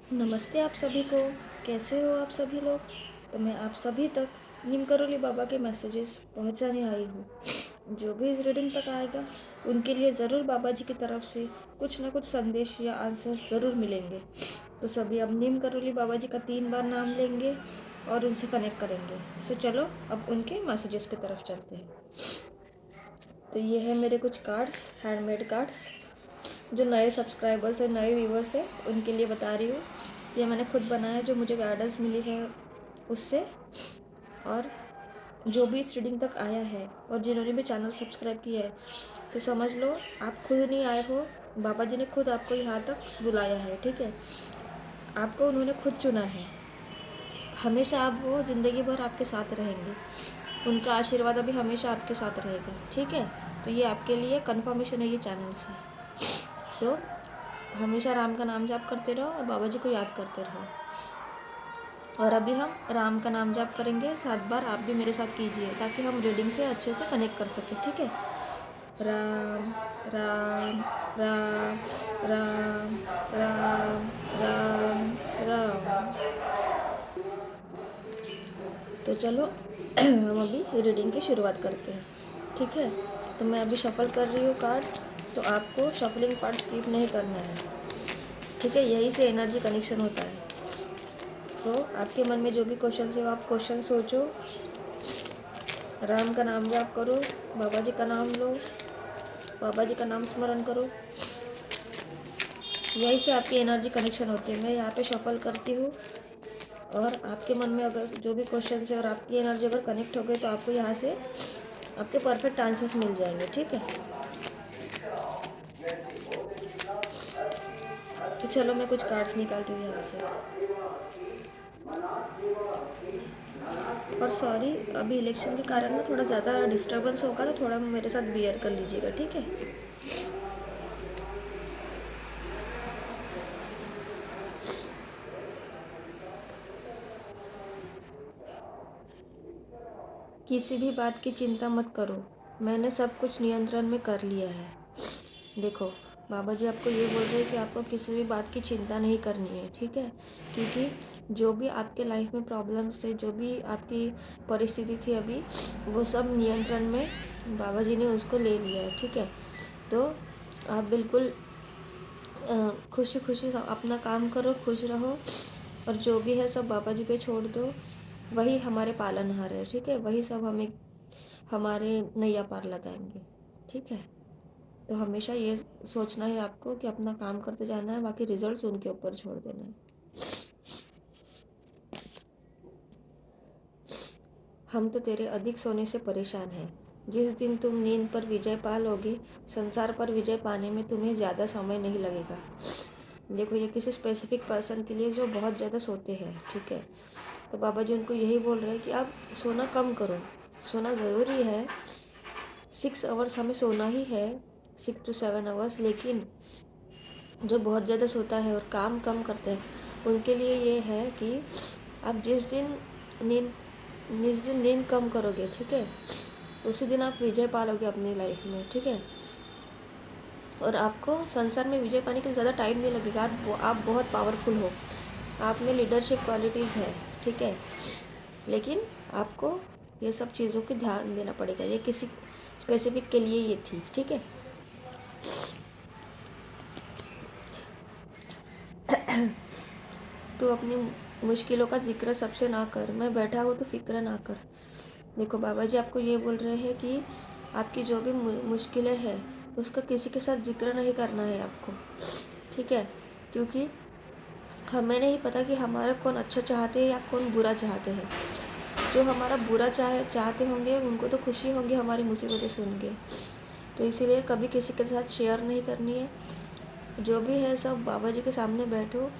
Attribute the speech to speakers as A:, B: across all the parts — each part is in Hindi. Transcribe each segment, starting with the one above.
A: नमस्ते आप सभी को। कैसे हो आप सभी लोग। तो मैं आप सभी तक नीम करोली बाबा के मैसेजेस पहुंचाने आई हूँ। जो भी इस रीडिंग तक आएगा उनके लिए ज़रूर बाबा जी की तरफ से कुछ ना कुछ संदेश या आंसर ज़रूर मिलेंगे। तो सभी अब नीम करोली बाबा जी का 3 बार नाम लेंगे और उनसे कनेक्ट करेंगे। सो चलो अब उनके मैसेजेस की तरफ चलते हैं। तो ये है मेरे कुछ कार्ड्स, हैंडमेड कार्ड्स, जो नए सब्सक्राइबर्स और नए व्यूवर्स हैं उनके लिए बता रही हूँ। ये मैंने खुद बनाया, जो मुझे गाइडेंस मिली है उससे। और जो भी इस रीडिंग तक आया है और जिन्होंने भी चैनल सब्सक्राइब किया है, तो समझ लो आप खुद नहीं आए हो, बाबा जी ने खुद आपको यहाँ तक बुलाया है। ठीक है, आपको उन्होंने खुद चुना है। हमेशा आप वो ज़िंदगी भर आपके साथ रहेंगे, उनका आशीर्वाद अभी हमेशा आपके साथ रहेगा। ठीक है, तो ये आपके लिए कन्फर्मेशन है ये चैनल से। तो हमेशा राम का नाम जाप करते रहो और बाबा जी को याद करते रहो। और अभी हम राम का नाम जाप करेंगे 7 बार। आप भी मेरे साथ कीजिए ताकि हम रीडिंग से अच्छे से कनेक्ट कर सकें। ठीक है, राम राम राम राम राम राम राम। तो चलो हम अभी रीडिंग की शुरुआत करते हैं। ठीक है, तो मैं अभी शफल कर रही हूँ कार्ड्स, तो आपको शफलिंग पार्ट स्किप नहीं करना है। ठीक है, यही से एनर्जी कनेक्शन होता है। तो आपके मन में जो भी क्वेश्चन है वो आप क्वेश्चन सोचो, राम का नाम जाप करो, बाबा जी का नाम लो, बाबा जी का नाम स्मरण करो। यही से आपकी एनर्जी कनेक्शन होती है। मैं यहाँ पे शफल करती हूँ और आपके मन में अगर जो भी क्वेश्चन है और आपकी एनर्जी अगर कनेक्ट हो गई तो आपको यहाँ से आपके परफेक्ट आंसर्स मिल जाएंगे। ठीक है, तो चलो मैं कुछ कार्ड्स निकालती हूँ यहाँ से। और सॉरी, अभी इलेक्शन के कारण ना थोड़ा ज़्यादा डिस्टर्बेंस होगा, तो थोड़ा मेरे साथ बियर कर लीजिएगा। ठीक है, किसी भी बात की चिंता मत करो, मैंने सब कुछ नियंत्रण में कर लिया है। देखो, बाबा जी आपको ये बोल रहे हैं कि आपको किसी भी बात की चिंता नहीं करनी है। ठीक है, क्योंकि जो भी आपके लाइफ में प्रॉब्लम्स थे, जो भी आपकी परिस्थिति थी अभी, वो सब नियंत्रण में बाबा जी ने उसको ले लिया है। ठीक है, तो आप बिल्कुल खुशी खुशी अपना काम करो, खुश रहो, और जो भी है सब बाबा जी पे छोड़ दो। वही हमारे पालनहार है। ठीक है, वही सब हमें हमारे नैया पार लगाएंगे। ठीक है, तो हमेशा ये सोचना है आपको कि अपना काम करते जाना है, बाकी रिजल्ट्स उनके ऊपर छोड़ देना है। हम तो तेरे अधिक सोने से परेशान हैं। जिस दिन तुम नींद पर विजय पा लोगे, संसार पर विजय पाने में तुम्हें ज़्यादा समय नहीं लगेगा। देखो, ये किसी स्पेसिफिक पर्सन के लिए जो बहुत ज़्यादा सोते हैं। ठीक है, तो बाबा जी उनको यही बोल रहे हैं कि आप सोना कम करो। सोना ज़रूरी है, 6 आवर्स हमें सोना ही है, 6 to 7 आवर्स। लेकिन जो बहुत ज़्यादा सोता है और काम कम करते हैं उनके लिए ये है कि आप नींद जिस दिन नींद कम करोगे, ठीक है, उसी दिन आप विजय पालोगे अपनी लाइफ में। ठीक है, और आपको संसार में विजय पाने के लिए ज़्यादा टाइम नहीं लगेगा। आप बहुत पावरफुल हो, आप में लीडरशिप क्वालिटीज़ है। ठीक है, लेकिन आपको ये सब चीज़ों की ध्यान देना पड़ेगा। ये किसी स्पेसिफिक के लिए ये थी। ठीक है, तो अपनी मुश्किलों का जिक्र सबसे ना कर, मैं बैठा हूँ तो फिक्र ना कर। देखो, बाबा जी आपको ये बोल रहे हैं कि आपकी जो भी मुश्किलें हैं उसका किसी के साथ जिक्र नहीं करना है आपको। ठीक है, क्योंकि हमें नहीं पता कि हमारा कौन अच्छा चाहते हैं या कौन बुरा चाहते हैं। जो हमारा बुरा चाहते होंगे उनको तो खुशी होंगी हमारी मुसीबतें सुन के, तो इसीलिए कभी किसी के साथ शेयर नहीं करनी है। जो भी है सब बाबा जी के सामने बैठो,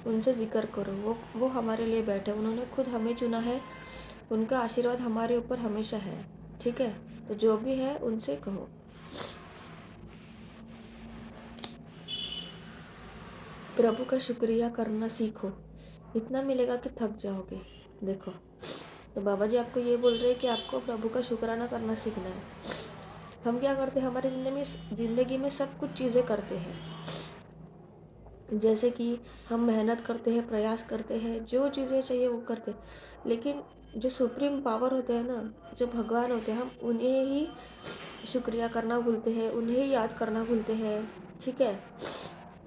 A: उनसे जिक्र करो। वो हमारे लिए बैठे, उन्होंने खुद हमें चुना है, उनका आशीर्वाद हमारे ऊपर हमेशा है। ठीक है, तो जो भी है उनसे कहो। प्रभु का शुक्रिया करना सीखो, इतना मिलेगा कि थक जाओगे। देखो, तो बाबा जी आपको ये बोल रहे हैं कि आपको प्रभु का शुक्राना करना सीखना है। हम क्या करते हैं, हमारी ज़िंदगी में सब कुछ चीज़ें करते हैं, जैसे कि हम मेहनत करते हैं, प्रयास करते हैं, जो चीज़ें चाहिए वो करते हैं, लेकिन जो सुप्रीम पावर होते हैं ना, जो भगवान होते हैं, हम उन्हें ही शुक्रिया करना भूलते हैं, उन्हें ही याद करना भूलते हैं। ठीक है,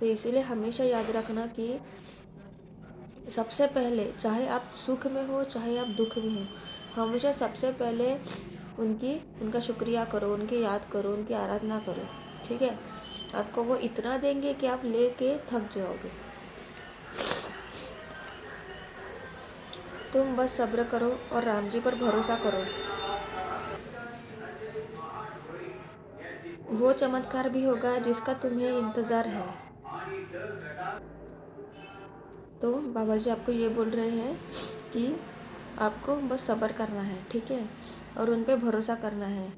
A: तो इसीलिए हमेशा याद रखना कि सबसे पहले, चाहे आप सुख में हो चाहे आप दुख में हो, हमेशा सबसे पहले उनका शुक्रिया करो, उनकी याद करो, उनकी आराधना करो। ठीक है, आपको वो इतना देंगे कि आप लेके थक जाओगे। तुम बस सब्र करो और राम जी पर भरोसा करो। वो चमत्कार भी होगा जिसका तुम्हें इंतज़ार है। तो बाबा जी आपको ये बोल रहे हैं कि आपको बस सब्र करना है, ठीक है, और उन पे भरोसा करना है।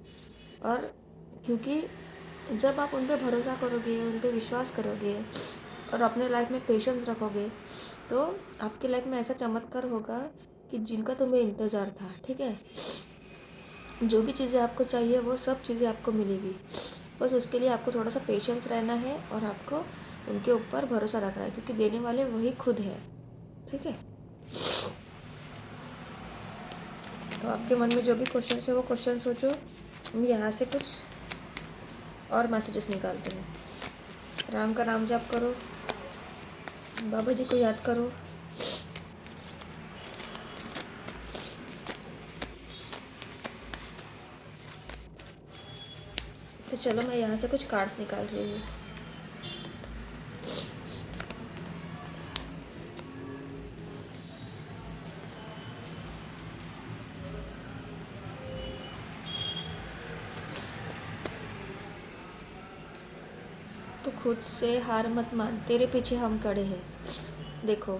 A: और क्योंकि जब आप उन पे भरोसा करोगे, उन पे विश्वास करोगे और अपने लाइफ में पेशेंस रखोगे, तो आपकी लाइफ में ऐसा चमत्कार होगा कि जिनका तुम्हें इंतज़ार था। ठीक है, जो भी चीज़ें आपको चाहिए वो सब चीज़ें आपको मिलेगी। बस उसके लिए आपको थोड़ा सा पेशेंस रहना है और आपको उनके ऊपर भरोसा रखना है, क्योंकि देने वाले वही खुद है। ठीक है, तो आपके मन में जो भी क्वेश्चन है वो क्वेश्चन सोचो। हम यहाँ से कुछ और मैसेजेस निकालते हैं। राम का नाम जाप करो, बाबा जी को याद करो। तो चलो मैं यहाँ से कुछ कार्ड्स निकाल रही हूँ। तो खुद से हार मत मान, तेरे पीछे हम खड़े हैं। देखो,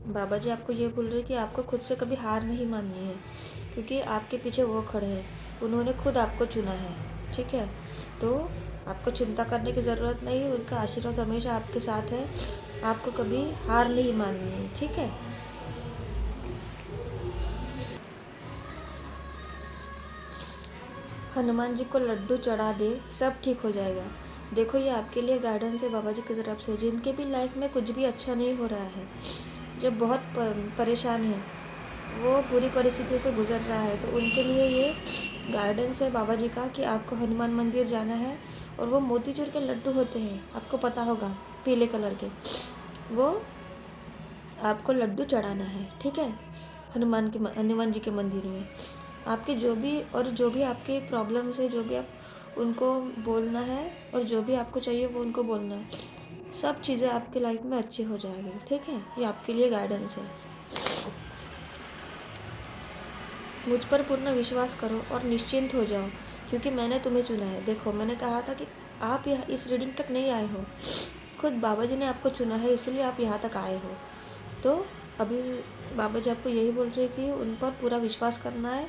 A: बाबा जी आपको ये बोल रहे हैं कि आपको खुद से कभी हार नहीं माननी है, क्योंकि आपके पीछे वो खड़े हैं, उन्होंने खुद आपको चुना है। ठीक है, तो आपको चिंता करने की ज़रूरत नहीं है, उनका आशीर्वाद हमेशा आपके साथ है। आपको कभी हार नहीं माननी है। ठीक है, हनुमान जी को लड्डू चढ़ा दे, सब ठीक हो जाएगा। देखो, ये आपके लिए गाइडेंस है बाबा जी की तरफ से। जिनके भी लाइफ में कुछ भी अच्छा नहीं हो रहा है, जो बहुत परेशान है, वो बुरी परिस्थितियों से गुजर रहा है, तो उनके लिए ये गाइडेंस है बाबा जी का कि आपको हनुमान मंदिर जाना है और वो मोतीचूर के लड्डू होते हैं, आपको पता होगा, पीले कलर के, वो आपको लड्डू चढ़ाना है। ठीक है, हनुमान जी के मंदिर में आपके जो भी आपके प्रॉब्लम्स है, जो भी आप उनको बोलना है और जो भी आपको चाहिए वो उनको बोलना है। सब चीज़ें आपकी लाइफ में अच्छी हो जाएगी। ठीक है, ये आपके लिए गाइडेंस है। मुझ पर पूर्ण विश्वास करो और निश्चिंत हो जाओ, क्योंकि मैंने तुम्हें चुना है। देखो, मैंने कहा था कि आप यहाँ इस रीडिंग तक नहीं आए हो, खुद बाबा जी ने आपको चुना है, इसलिए आप यहाँ तक आए हो। तो अभी बाबा जी आपको यही बोल रहे हैं कि उन पर पूरा विश्वास करना है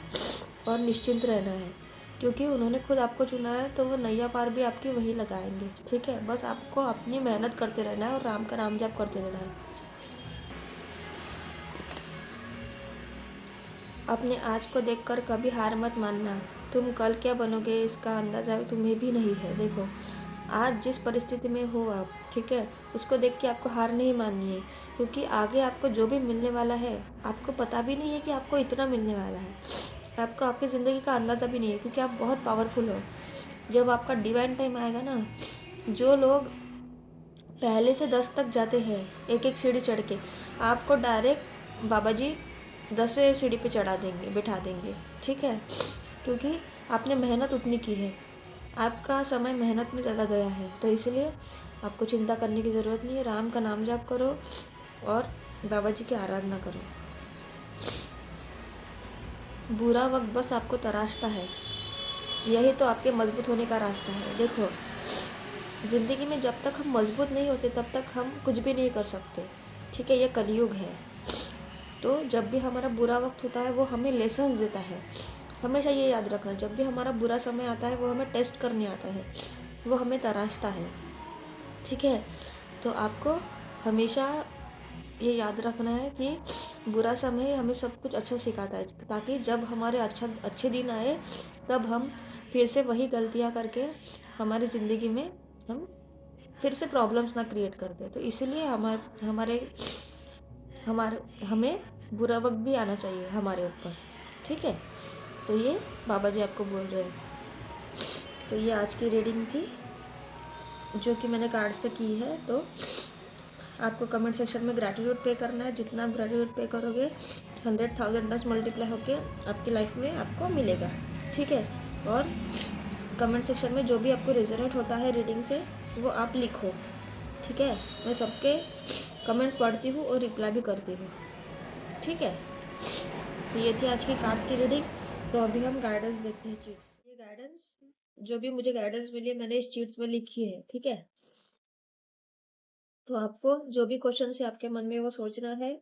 A: और निश्चिंत रहना है, क्योंकि उन्होंने खुद आपको चुना है, तो वो नैया पार भी आपकी वही लगाएंगे। ठीक है, बस आपको अपनी मेहनत करते रहना है और राम का नाम जाप करते रहना है। अपने आज को देखकर कभी हार मत मानना। तुम कल क्या बनोगे इसका अंदाज़ा तुम्हें भी नहीं है। देखो, आज जिस परिस्थिति में हो आप, ठीक है, उसको देख के आपको हार नहीं माननी है, क्योंकि आगे आपको जो भी मिलने वाला है, आपको पता भी नहीं है कि आपको इतना मिलने वाला है। आपको आपकी ज़िंदगी का अंदाज़ा भी नहीं है, क्योंकि आप बहुत पावरफुल हो। जब आपका डिवाइन टाइम आएगा ना, जो लोग पहले से 10 तक जाते हैं एक एक सीढ़ी चढ़ के, आपको डायरेक्ट बाबा जी 10वें सीढ़ी पे चढ़ा देंगे, बिठा देंगे। ठीक है, क्योंकि आपने मेहनत उतनी की है, आपका समय मेहनत में ज़्यादा गया है, तो इसलिए आपको चिंता करने की ज़रूरत नहीं है। राम का नाम जाप करो और बाबा जी की आराधना करो। बुरा वक्त बस आपको तराशता है, यही तो आपके मजबूत होने का रास्ता है। देखो, ज़िंदगी में जब तक हम मजबूत नहीं होते तब तक हम कुछ भी नहीं कर सकते। ठीक है, ये कलयुग है। तो जब भी हमारा बुरा वक्त होता है वो हमें लेसन्स देता है। हमेशा ये याद रखना, जब भी हमारा बुरा समय आता है वो हमें टेस्ट करने आता है, वो हमें तराशता है। ठीक है, तो आपको हमेशा ये याद रखना है कि बुरा समय हमें सब कुछ अच्छा सिखाता है, ताकि जब हमारे अच्छे दिन आए तब हम फिर से वही गलतियाँ करके हमारी ज़िंदगी में हम फिर से प्रॉब्लम्स ना क्रिएट कर दे। तो इसीलिए हमें बुरा वक्त भी आना चाहिए हमारे ऊपर, ठीक है। तो ये बाबा जी आपको बोल रहे हैं। तो ये आज की रीडिंग थी जो कि मैंने कार्ड से की है। तो आपको कमेंट सेक्शन में ग्रैटिट्यूड पे करना है। जितना आप ग्रैटिट्यूड पे करोगे 100,000 प्लस मल्टीप्लाई होके आपकी लाइफ में आपको मिलेगा, ठीक है। और कमेंट सेक्शन में जो भी आपको रेजोनेट होता है रीडिंग से वो आप लिखो, ठीक है। मैं सबके कमेंट्स पढ़ती हूँ और रिप्लाई भी करती हूँ, ठीक है। तो ये थी आज की कार्ड्स की रीडिंग। तो अभी हम गाइडेंस देखते हैं, चीट्स। ये गाइडेंस जो भी मुझे गाइडेंस मिली मैंने इस चीट्स में लिखी है, ठीक है। तो आपको जो भी क्वेश्चन है आपके मन में वो सोचना है,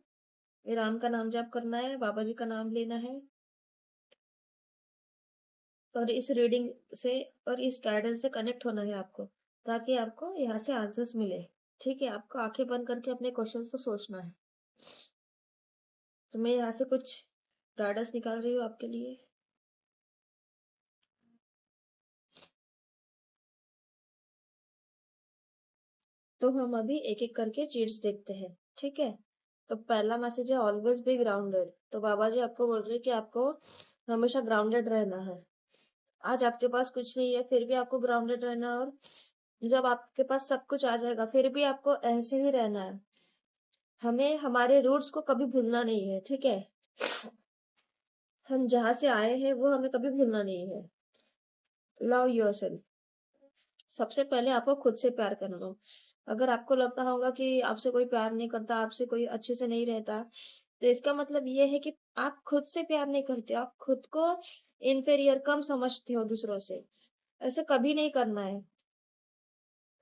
A: राम का नाम जाप करना है, बाबा जी का नाम लेना है, और इस रीडिंग से और इस गाइडेंस से कनेक्ट होना है आपको, ताकि आपको यहाँ से आंसर्स मिले, ठीक है। आपको आंखें बंद करके अपने क्वेश्चंस को सोचना है। तो मैं यहाँ से कुछ गाइडेंस निकाल रही हूँ आपके लिए। तो हम अभी एक एक करके चीट्स देखते हैं, ठीक है। तो पहला मैसेज है ऑलवेज बी ग्राउंडेड। तो बाबा जी आपको बोल रहे हैं कि आपको हमेशा ग्राउंडेड रहना है। आज आपके पास कुछ नहीं है फिर भी आपको ग्राउंडेड रहना है, और जब आपके पास सब कुछ आ जाएगा फिर भी आपको ऐसे ही रहना है। हमें हमारे रूट्स को कभी भूलना नहीं है, ठीक है। हम जहाँ से आए हैं वो हमें कभी भूलना नहीं है। Love yourself. सबसे पहले आपको खुद से प्यार करना हो। अगर आपको लगता होगा कि आपसे कोई प्यार नहीं करता, आपसे कोई अच्छे से नहीं रहता, तो इसका मतलब ये है कि आप खुद से प्यार नहीं करते, आप खुद को इन्फीरियर, कम समझते हो दूसरों से। ऐसे कभी नहीं करना है।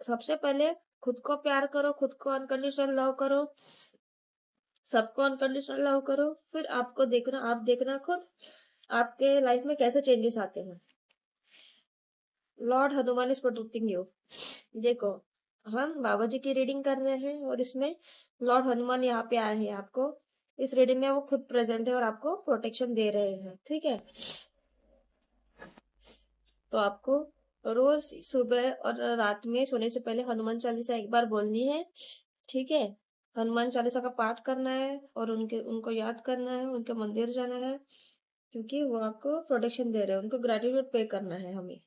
A: सबसे पहले खुद को प्यार करो, खुद को अनकंडीशनल लव करो, सबको अनकंडीशनल लव करो। फिर आप देखना खुद आपके लाइफ में कैसे चेंजेस आते हैं। Lord Hanuman is protecting you. देखो, हम बाबा जी की रीडिंग कर रहे हैं और इसमें लॉर्ड हनुमान यहाँ पे आए हैं। आपको इस रीडिंग में वो खुद प्रेजेंट है और आपको प्रोटेक्शन दे रहे हैं, ठीक है। तो आपको रोज सुबह और रात में सोने से पहले हनुमान चालीसा एक बार बोलनी है, ठीक है। हनुमान चालीसा का पाठ करना है और उनको याद करना है, उनके मंदिर जाना है, क्योंकि वो आपको प्रोटेक्शन दे रहे हैं। उनको ग्रेटिट्यूड पे करना है हमें।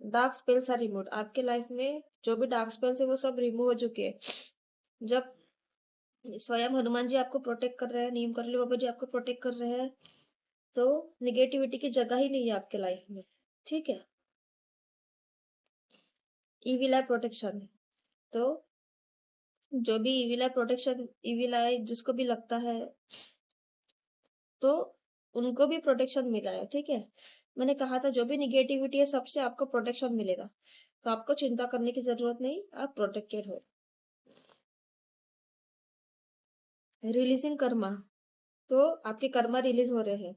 A: Dark spells are remove. आपके लाइफ में जो भी डार्क स्पेल्स है वो सब रिमूव हो चुके हैं। जब स्वयं हनुमान जी आपको प्रोटेक्ट कर रहे हैं, नीम करली बाबा जी आपको प्रोटेक्ट कर रहे हैं, तो निगेटिविटी की जगह ही नहीं है आपके लाइफ में, ठीक है। इविल आई प्रोटेक्शन। तो जो भी इविल आई प्रोटेक्शन, इविल आई जिसको भी लगता है तो उनको भी प्रोटेक्शन मिला है, ठीक है। मैंने कहा था जो भी निगेटिविटी है सबसे आपको प्रोटेक्शन मिलेगा, तो आपको चिंता करने की जरूरत नहीं, आप प्रोटेक्टेड हो। रिलीजिंग कर्मा। तो आपके कर्मा रिलीज हो रहे हैं।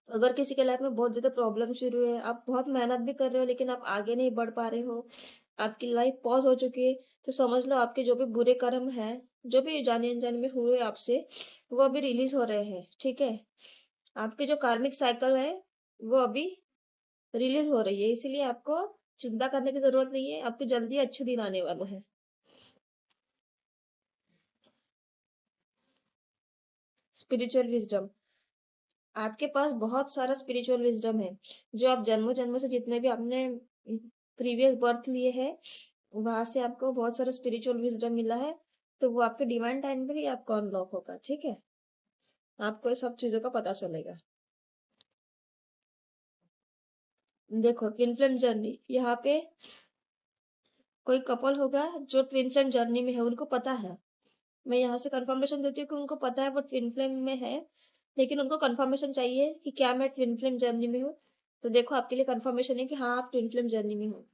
A: अगर किसी के लाइफ में बहुत ज्यादा प्रॉब्लम शुरू है, आप बहुत मेहनत भी कर रहे हो लेकिन आप आगे नहीं बढ़ पा रहे हो, आपकी लाइफ पॉज हो चुकी है, तो समझ लो आपके जो भी बुरे कर्म हैं, जो भी जाने अनजाने में हुए आपसे, वो अभी रिलीज हो रहे हैं, ठीक है। आपके जो कार्मिक साइकिल है वो अभी रिलीज हो रही है, इसीलिए आपको चिंता करने की जरूरत नहीं है। आपके जल्दी अच्छे दिन आने वाले हैं। Spiritual wisdom. आपके पास बहुत सारा स्पिरिचुअल विजडम है, जो आप जन्मों जन्मों से जितने भी आपने प्रीवियस बर्थ लिए हैं वहां से आपको बहुत सारा स्पिरिचुअल विजडम मिला है। तो वो आपके डिवाइन टाइम पे ही आपको अनलॉक होगा, ठीक है। आपको ये सब चीजों का पता चलेगा। देखो, ट्विन फ्लेम जर्नी, यहाँ पे कोई कपल होगा जो ट्विन फ्लेम जर्नी में है, उनको पता है। मैं यहाँ से कंफर्मेशन देती हूँ कि उनको पता है वो ट्विन फ्लेम में है, लेकिन उनको कंफर्मेशन चाहिए कि क्या मैं ट्विन फ्लेम जर्नी में हूँ। तो देखो, आपके लिए कंफर्मेशन है कि हाँ आप ट्विन फ्लेम जर्नी में हो।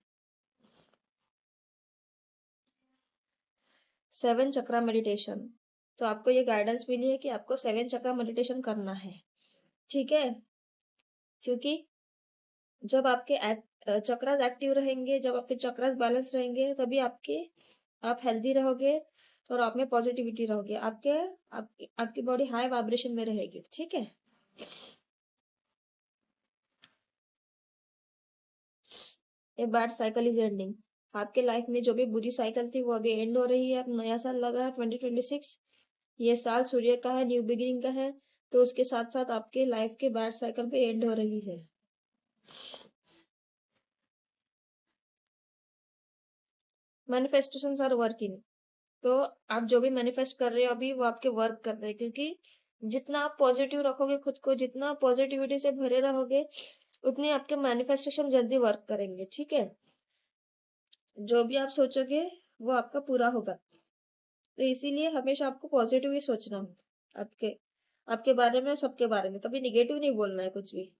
A: 7 चक्रा मेडिटेशन। तो आपको ये गाइडेंस मिली है कि आपको 7 चक्रा मेडिटेशन करना है, ठीक है। क्योंकि जब आपके चक्रास एक्टिव रहेंगे, जब आपके चक्रास बैलेंस रहेंगे, तभी आप हेल्दी रहोगे और आप में पॉजिटिविटी रहोगे। आपकी बॉडी हाई वाइब्रेशन में रहेगी, ठीक है। A bad cycle is ending. आपके लाइफ में जो भी बुरी साइकिल थी वो अभी एंड हो रही है। अब नया साल लगा है 2026, ये साल सूर्य का है, न्यू बिगिनिंग का है। तो उसके साथ साथ आपके लाइफ के बैड साइकिल पे एंड हो रही है। Manifestations are working. तो आप जो भी मैनिफेस्ट कर रहे हो अभी वो आपके वर्क कर रहे हैं, क्योंकि जितना आप पॉजिटिव रखोगे खुद को, जितना पॉजिटिविटी से भरे रहोगे, उतने आपके मैनिफेस्टेशन जल्दी वर्क करेंगे। ठीक है, जो भी आप सोचोगे वो आपका पूरा होगा। तो इसीलिए हमेशा आपको पॉजिटिव ही सोचना हो, आपके आपके बारे में, सबके बारे में, कभी निगेटिव नहीं बोलना है कुछ भी।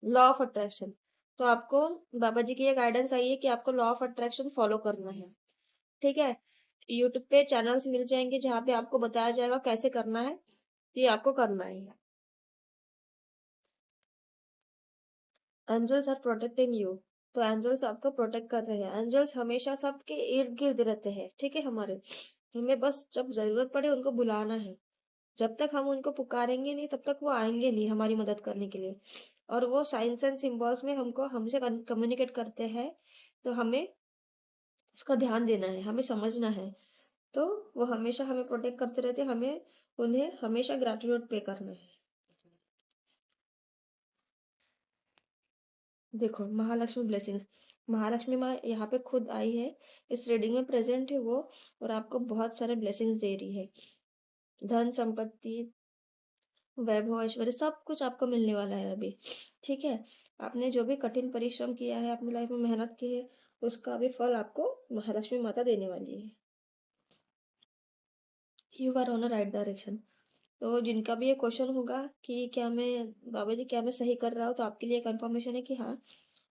A: लॉ ऑफ अट्रैक्शन, तो आपको बाबा जी की ये गाइडेंस आई है कि आपको लॉ ऑफ अट्रैक्शन फॉलो करना है। ठीक है, यूट्यूब पे चैनल्स मिल जाएंगे जहाँ पे आपको बताया जाएगा कैसे करना है, ये आपको करना है। एंजल्स आर प्रोटेक्टिंग यू, तो एंजल्स आपको प्रोटेक्ट कर रहे हैं। एंजल्स हमेशा सबके इर्द गिर्द रहते हैं। ठीक है, हमारे, हमें बस जब जरूरत पड़े उनको बुलाना है। जब तक हम उनको पुकारेंगे नहीं तब तक वो आएंगे नहीं हमारी मदद करने के लिए। और वो साइंस एंड सिंबल्स में हमको हमसे कम्युनिकेट करते हैं। तो हमें उसका ध्यान देना है, हमें समझना है। तो वो हमेशा हमें प्रोटेक्ट करते रहते हैं, हमें उन्हें हमेशा ग्रैटिट्यूड पे करना है। देखो, महालक्ष्मी ब्लेसिंग्स, महालक्ष्मी माँ यहाँ पे खुद आई है, इस रीडिंग में प्रेजेंट है वो, और आपको बहुत सारे ब्लेसिंग्स दे रही है। धन संपत्ति, वैभव, ऐश्वर्य, सब कुछ आपको मिलने वाला है अभी। ठीक है, आपने जो भी कठिन परिश्रम किया है, अपनी लाइफ में मेहनत की है, उसका अभी फल आपको महालक्ष्मी माता देने वाली है। You are on a right direction. तो जिनका भी ये क्वेश्चन होगा कि क्या मैं, बाबा जी क्या मैं सही कर रहा हूँ, तो आपके लिए कंफर्मेशन है कि हाँ,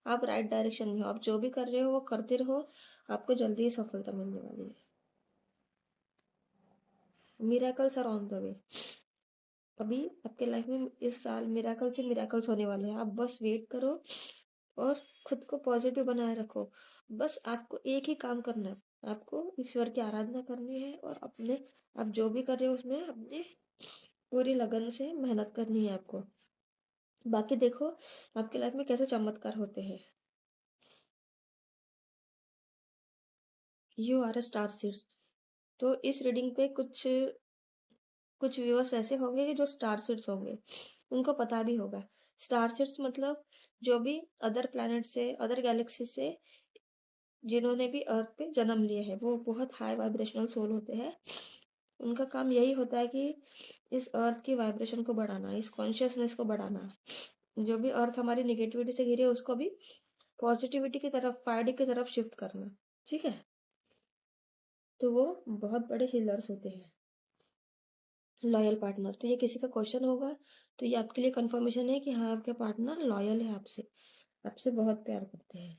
A: आप राइट डायरेक्शन में हो। आप जो भी कर रहे हो वो करते रहो, आपको जल्दी ही सफलता मिलने वाली है। Miracles are on the way. अभी आपके लाइफ में इस साल मिरेकल से मिरेकल्स होने वाले हैं। आप बस वेट करो और खुद को पॉजिटिव बनाए रखो। बस आपको एक ही काम करना है, आपको ईश्वर की आराधना करनी है, और अपने, आप जो भी कर रहे हो उसमें अपने पूरी लगन से मेहनत करनी है आपको। बाकी देखो आपके लाइफ में कैसे चमत्कार होते हैं। You are a star seeds, तो इस रीडिंग पे कुछ कुछ व्यूअर्स ऐसे होंगे कि जो स्टार सीड्स होंगे, उनको पता भी होगा। स्टार सीड्स मतलब जो भी अदर प्लैनेट से, अदर गैलेक्सी से जिन्होंने भी अर्थ पे जन्म लिया है, वो बहुत हाई वाइब्रेशनल सोल होते हैं। उनका काम यही होता है कि इस अर्थ की वाइब्रेशन को बढ़ाना, इस कॉन्शियसनेस को बढ़ाना। जो भी अर्थ हमारी निगेटिविटी से घिरी है उसको भी पॉजिटिविटी की तरफ, फाइड की तरफ शिफ्ट करना। ठीक है, तो वो बहुत बड़े हीलर्स होते हैं। लॉयल पार्टनर, तो ये किसी का क्वेश्चन होगा तो ये आपके लिए कंफर्मेशन है कि हाँ, आपके पार्टनर लॉयल है आपसे, आपसे बहुत प्यार करते हैं।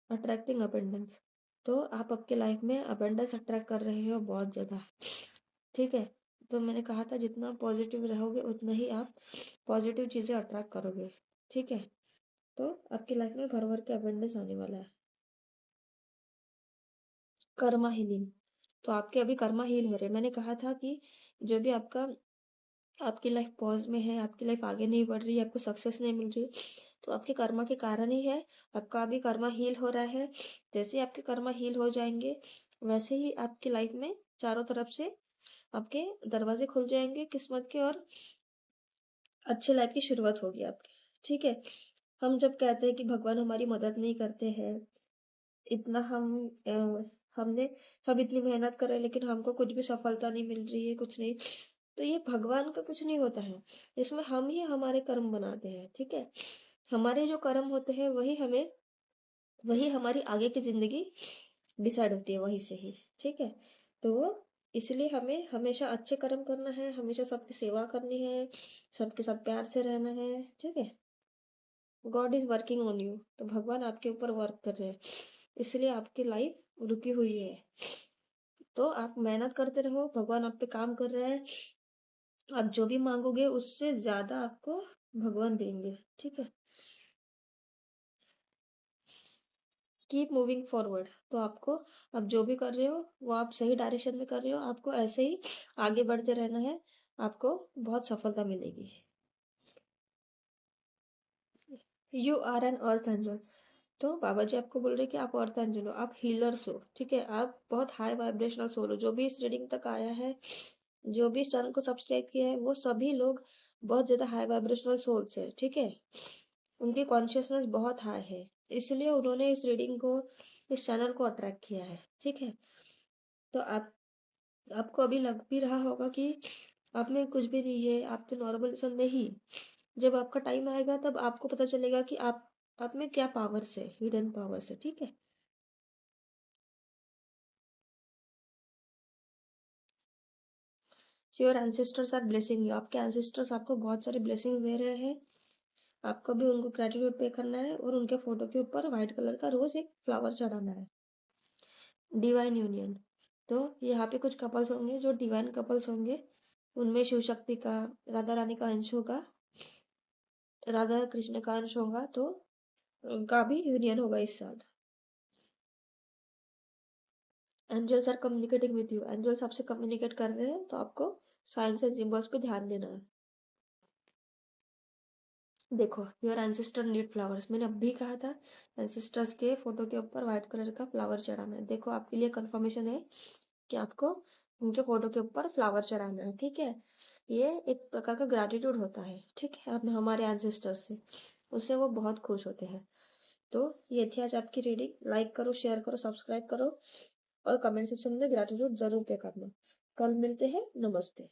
A: अट्रैक्टिंग अबेंडेंस, तो आप आपके लाइफ में अबेंडेंस अट्रैक्ट कर रहे हो बहुत ज़्यादा। ठीक है, तो मैंने कहा था जितना पॉजिटिव रहोगे उतना ही आप पॉजिटिव चीज़ें अट्रैक्ट करोगे। ठीक है, तो आपकी लाइफ में भर भर के अबेंडेंस आने वाला है। कर्मा हीलिंग, तो आपके अभी कर्मा हील हो रहे हैं। मैंने कहा था कि जो भी आपका, आपकी लाइफ पॉज में है, आपकी लाइफ आगे नहीं बढ़ रही है, आपको सक्सेस नहीं मिल रही, तो आपके कर्मा के कारण ही है। आपका अभी कर्मा हील हो रहा है। जैसे ही आपके कर्मा हील हो जाएंगे वैसे ही आपकी लाइफ में चारों तरफ से आपके दरवाजे खुल जाएंगे किस्मत के, और अच्छे लाइफ की शुरुआत होगी आपकी। ठीक है, हम जब कहते हैं कि भगवान हमारी मदद नहीं करते हैं, इतना हमने हम इतनी मेहनत कर रहे हैं लेकिन हमको कुछ भी सफलता नहीं मिल रही है, कुछ नहीं, तो ये भगवान का कुछ नहीं होता है। इसमें हम ही हमारे कर्म बनाते हैं। ठीक है, हमारे जो कर्म होते हैं वही हमारी आगे की जिंदगी डिसाइड होती है वहीं से ही। ठीक है, तो इसलिए हमें हमेशा अच्छे कर्म करना है, हमेशा सबकी सेवा करनी है, सबके साथ प्यार से रहना है। ठीक है, God is working on you, तो भगवान आपके ऊपर वर्क कर रहे हैं, इसलिए आपकी लाइफ रुकी हुई है। तो आप मेहनत करते रहो, भगवान आप पे काम कर रहे हैं। आप जो भी मांगोगे उससे ज्यादा आपको भगवान देंगे। ठीक है, कीप मूविंग फॉरवर्ड, तो आपको, आप जो भी कर रहे हो वो आप सही डायरेक्शन में कर रहे हो, आपको ऐसे ही आगे बढ़ते रहना है, आपको बहुत सफलता मिलेगी। You are an earth angel, तो बाबा जी आपको बोल रहे हैं कि आप अर्धांजल हो, आप हीलर्स हो, ठीक है। आप बहुत हाई वाइब्रेशनल सोल हो। जो भी इस रीडिंग तक आया है, जो भी इस चैनल को सब्सक्राइब किया है, वो सभी लोग बहुत ज़्यादा हाई वाइब्रेशनल सोल्स है, ठीक है। उनकी कॉन्शियसनेस बहुत हाई है, इसलिए उन्होंने इस रीडिंग को, इस चैनल को अट्रैक्ट किया है, ठीक है। तो आपको अभी लग भी रहा होगा कि आप में कुछ भी नहीं है, आप तो नॉर्मल इंसान नहीं। जब आपका टाइम आएगा तब आपको पता चलेगा कि आप में क्या पावर्स है, हिडन पावर्स है, ठीक है। Your ancestors are blessing you, आपके एंसेस्टर्स आपको बहुत सारे ब्लेसिंग्स दे रहे हैं। आपको भी उनको ग्रेटिट्यूड पे करना है और उनके फोटो के ऊपर व्हाइट कलर का रोज एक फ्लावर चढ़ाना है। डिवाइन यूनियन, तो यहाँ पे कुछ कपल्स होंगे जो डिवाइन कपल्स होंगे। उनमें शिव शक्ति का, राधा रानी का अंश होगा, राधा कृष्ण का अंश होगा, तो उनका भी यूनियन होगा इस साल। Angels are communicating with you, angels आपसे कम्युनिकेट कर रहे हैं, तो आपको साइंस एंड सिंबल्स पे ध्यान देना है। देखो, योर एंसेस्टर नीड फ्लावर्स, मैंने अभी कहा था एंसेस्टर्स के फोटो के ऊपर व्हाइट कलर का फ्लावर चढ़ाना है। देखो, आपके लिए कंफर्मेशन है कि आपको उनके फोटो के ऊपर फ्लावर चढ़ाना है, ठीक है। ये एक प्रकार का ग्रैटिट्यूड होता है, ठीक है, अपने हमारे एंसेस्टर्स से, उससे वो बहुत खुश होते हैं। तो ये थी आज आपकी रीडिंग। लाइक करो, शेयर करो, सब्सक्राइब करो और कमेंट सेक्शन में ग्रैटिट्यूड जरूर पे करना। कल मिलते हैं। नमस्ते।